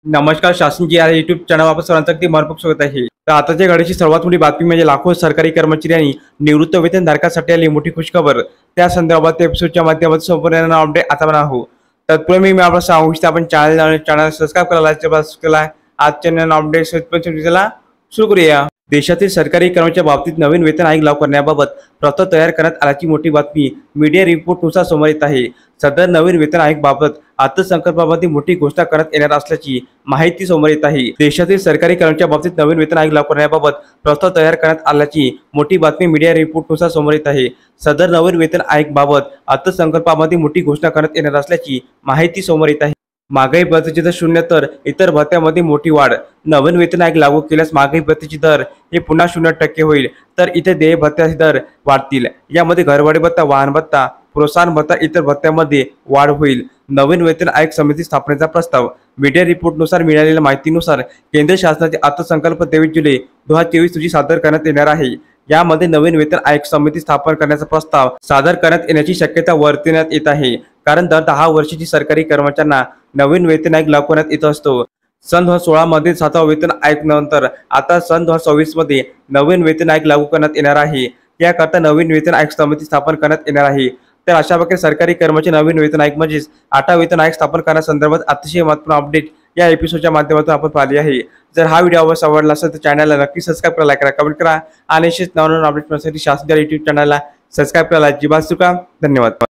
नमस्कार शासन जी आहे यूट्यूब चॅनल वापस सर्वांचं अगदी मनपूर्वक स्वागत आहे। तर आताच्या घडीची सर्वात मोठी बातमी म्हणजे लाखो सरकारी कर्मचारी आणि निवृत्त वेतनधारकांसाठी आली मोठी खुशखबर। त्या संदर्भात एपिसोडच्या माध्यमातून संपूर्ण अपडेट आता आपण आहोत। तत्पूर्वी मी आपल्याला सांगू इच्छितो आपण चॅनल सबस्क्राइब करायला आजच्या अपडेट सुरू करूया। देशातील सरकारी कर्मचाऱ्यांच्या बाबतीत नवीन वेतन आयोग लागू करण्याबाबत प्रस्ताव तयार करण्यात आल्याची मोठी बातमी मीडिया रिपोर्टनुसार समोर येत आहे। सदर नवीन वेतन आयोग बाबत अर्थसंकल्पामध्ये मोठी घोषणा करण्यात येणार असल्याची माहिती समोर येत आहे। देशातील सरकारी कर्मचाऱ्यांच्या बाबतीत नवीन वेतन आयोग लागू करण्याबाबत प्रस्ताव तयार करण्यात आल्याची मोठी बातमी मीडिया रिपोर्टनुसार समोर येत आहे। सदर नवीन वेतन आयोग बाबत अर्थसंकल्पामध्ये मोठी घोषणा करण्यात येणार असल्याची माहिती समोर येत आहे। महागाई भत्त्याची दर शून्य तर इतर भत्त्यामध्ये मोठी वाढ। नवीन वेतन आयोग लागू केल्यास महागाई भत्त्याची दर हे पुन्हा 0% होईल, तर इतर देय भत्त्याचे दर वाढतील। यामध्ये घरभाडे भत्ता, वाहन भत्ता, प्रोत्साहन भत्ता, इतर भत्त्यामध्ये वाढ होईल। नवीन वेतन आयोग समिती स्थापनेचा प्रस्ताव। मीडिया रिपोर्टनुसार मिळालेल्या माहितीनुसार केंद्र शासनाचे अर्थसंकल्प 23 जुलै 2023 रोजी सादर करण्यात येणार आहे। यामध्ये नवीन वेतन आयोग समिती स्थापन करण्याचा प्रस्ताव सादर करण्यात येण्याची शक्यता वर्तवण्यात येत आहे, कारण दर 10 वर्षाची सरकारी कर्मचाऱ्यांना नवीन वेतन आयोग लागू करण्यात येत असतो। सन 2016 मध्ये 7वा वेतन आयोग नंतर आता सन 2024 मध्ये नवीन वेतन आयोग लागू करण्यात येणार आहे। याकरता नवीन वेतन आयोग समिती स्थापन करण्यात येणार आहे। तर अशा प्रकारे सरकारी कर्मचारी नवीन वेतन आयोग म्हणजेच 8वा वेतन आयोग स्थापन करण्यासंदर्भात अतिशय महत्त्वपूर्ण अपडेट या एपिसोडच्या माध्यमातून आपण पाहिली आहे। जर हा व्हिडिओ आवडला असेल तर चॅनलला नक्की सबस्क्राइब करा, लाईक करा, कमेंट करा आणि असेच नवनवीन अपडेट मिळण्यासाठी शासन यूट्यूब चॅनलला सबस्क्राइब करायला अजिबात विसरू नका। धन्यवाद।